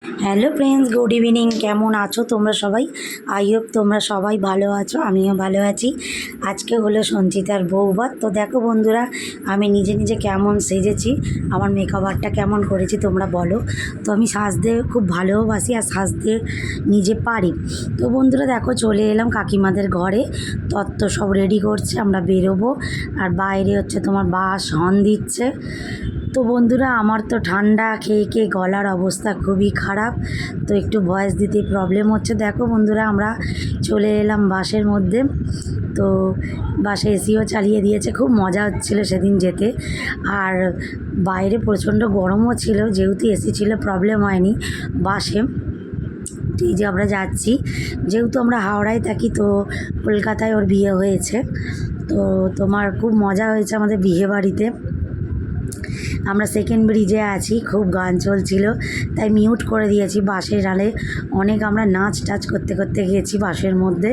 Hello friends, good evening. কেমন আছো তোমরা সবাই? আই হোপ তোমরা সবাই ভালো আছো, আমিও ভালো আছি। আজকে হলো সঞ্চিতার বউভাত। তো দেখো বন্ধুরা, আমি নিজে নিজে কেমন সেজেছি, আমার মেকআপ আর্টটা কেমন করেছি তোমরা বলো। তো আমি সাজতে খুব ভালোবাসি আর সাজতে নিজে পারি। তো বন্ধুরা দেখো, চলে এলাম কাকিমাদের ঘরে। তত্ত্ব সব রেডি করছে, আমরা বেরোবো। আর বাইরে হচ্ছে তোমার বাস হর্ন দিচ্ছে। তো বন্ধুরা, আমার তো ঠান্ডা খেয়ে খেয়ে গলার অবস্থা খুবই খারাপ, তো একটু ভয়েস দিতে প্রবলেম হচ্ছে। দেখো বন্ধুরা, আমরা চলে এলাম বাসের মধ্যে। তো বাসে এসিও চালিয়ে দিয়েছে, খুব মজা হচ্ছিল সেদিন যেতে। আর বাইরে প্রচণ্ড গরমও ছিল, যেহেতু এসি ছিল প্রবলেম হয়নি বাসে। এই যে আমরা যাচ্ছি, যেহেতু আমরা হাওড়ায় থাকি, তো কলকাতায় ওর বিয়ে হয়েছে। তো তোমার খুব মজা হয়েছে আমাদের বিয়ে বাড়িতে। আমরা সেকেন্ড ব্রিজে আছি, খুব গান চলছিল, তাই মিউট করে দিয়েছি। বাসের ডালে অনেক আমরা নাচ টাচ করতে করতে গিয়েছি বাসের মধ্যে,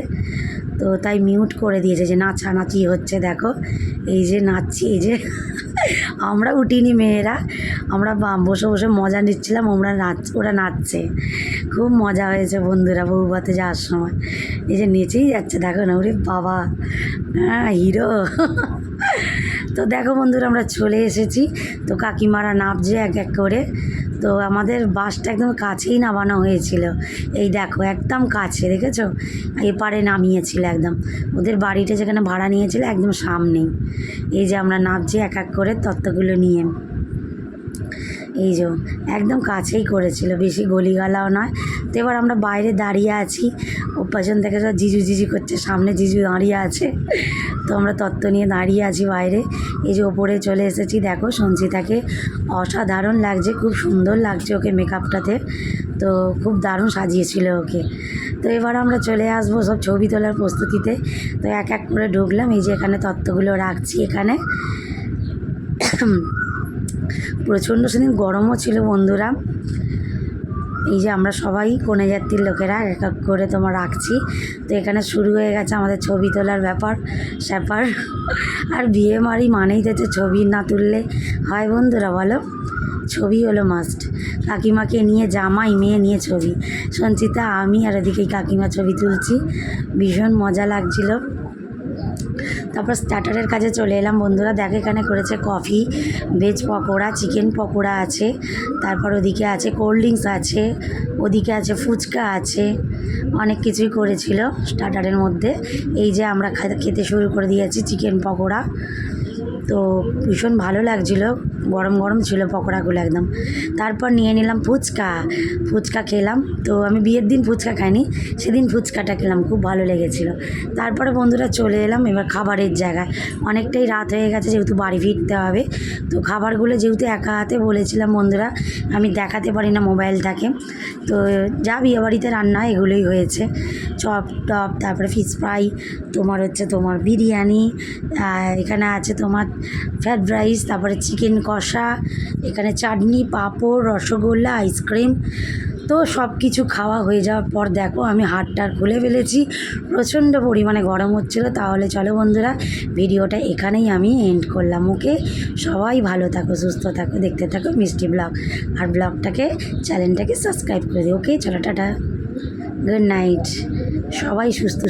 তো তাই মিউট করে দিয়েছে। যে নাচানাচি হচ্ছে দেখো, এই যে নাচছি, এই যে আমরা উঠিনি মেয়েরা, আমরা বসে বসে মজা নিচ্ছিলাম, ওরা নাচছে। খুব মজা হয়েছে বন্ধুরা বউভাতে যাওয়ার সময়। এই যে নেচেই যাচ্ছে দেখো না, ওরে বাবা, হ্যাঁ হিরো। তো দেখো বন্ধুরা, আমরা চলে এসেছি। তো কাকিমারা নামছে এক এক করে। তো আমাদের বাসটা একদম কাছেই নামানো হয়েছিল, এই দেখো একদম কাছে, দেখেছো? এপারে নামিয়েছিল একদম, ওদের বাড়িটা যেখানে ভাড়া নিয়েছিল একদম সামনেই। এই যে আমরা নামছি এক এক করে তত্ত্বগুলো নিয়ে। এই যে একদম কাছেই করেছিল, বেশি গলিগালাও নয়। তো এবার আমরা বাইরে দাঁড়িয়ে আছি, ও পেছন থেকে সব জিজু জিজু করছে, সামনে জিজু দাঁড়িয়ে আছে। তো আমরা তত্ত্ব নিয়ে দাঁড়িয়ে আছি বাইরে। এই যে ওপরে চলে এসেছি, দেখো সঞ্চিতাকে অসাধারণ লাগছে, খুব সুন্দর লাগছে ওকে মেকআপটাতে। তো খুব দারুণ সাজিয়েছিল ওকে। তো এবার আমরা চলে আসবো সব ছবি তোলার প্রস্তুতিতে। তো এক এক করে ঢুকলাম, এই যে এখানে তত্ত্বগুলো রাখছি এখানে। প্রচণ্ড সেদিন গরমও ছিল বন্ধুরা। এই যে আমরা সবাই কনে জাতির লোকেরা এক এক করে তোমার রাখছি। তো এখানে শুরু হয়ে গেছে আমাদের ছবি তোলার ব্যাপার স্যাপার। আর বিয়ে বাড়ি মানেই তো ছবি না তুললে হয় বন্ধুরা, বলো? ছবি হলো মাস্ট। কাকিমাকে নিয়ে, জামাই মেয়ে নিয়ে ছবি, সঞ্চিতা আমি আর এদিকেই কাকিমা ছবি তুলছি, ভীষণ মজা লাগছিল। তারপর স্টার্টারের কাছে চলে এলাম বন্ধুরা। দেখো এখানে করেছে coffee, veg pakora, chicken pakora আছে, তারপর ওদিকে আছে কোল্ড ড্রিঙ্কস আছে, ওদিকে আছে ফুচকা আছে, অনেক কিছুই করেছিল স্টার্টারের মধ্যে। এই যে আমরা খেতে শুরু করে দিয়েছি চিকেন পকোড়া। তো ভীষণ ভালো লাগছিলো, গরম গরম ছিল পকোড়াগুলো একদম। তারপর নিয়ে নিলাম ফুচকা, ফুচকা খেলাম। তো আমি বিয়ের দিন ফুচকা খাইনি, সেদিন ফুচকাটা খেলাম, খুব ভালো লেগেছিলো। তারপরে বন্ধুরা চলে এলাম এবার খাবারের জায়গায়। অনেকটাই রাত হয়ে গেছে, যেহেতু বাড়ি ফিরতে হবে। তো খাবারগুলো যেহেতু একা হাতে বলেছিলাম বন্ধুরা, আমি দেখাতে পারি না মোবাইলটাকে। তো যা বিয়েবাড়িতে রান্না হয় এগুলোই হয়েছে, চপ টপ, তারপরে ফিশ ফ্রাই, তোমার হচ্ছে তোমার বিরিয়ানি, এখানে আছে তোমার ফ্রায়েড রাইস, তারপরে চিকেন কষা, এখানে চাটনি, পাঁপড়, রসগোল্লা, আইসক্রিম। তো সব কিছু খাওয়া হয়ে যাওয়ার পর দেখো আমি হাতটার খুলে ফেলেছি, প্রচণ্ড পরিমাণে গরম হচ্ছিলো। তাহলে চলো বন্ধুরা, ভিডিওটা এখানেই আমি এন্ড করলাম। ওকে, সবাই ভালো থাকো, সুস্থ থাকো, দেখতে থাকো মিষ্টি ব্লগ। আর ব্লগটাকে, চ্যানেলটাকে সাবস্ক্রাইব করে দিও। ওকে, চলো টাটা, গুড নাইট, সবাই সুস্থ।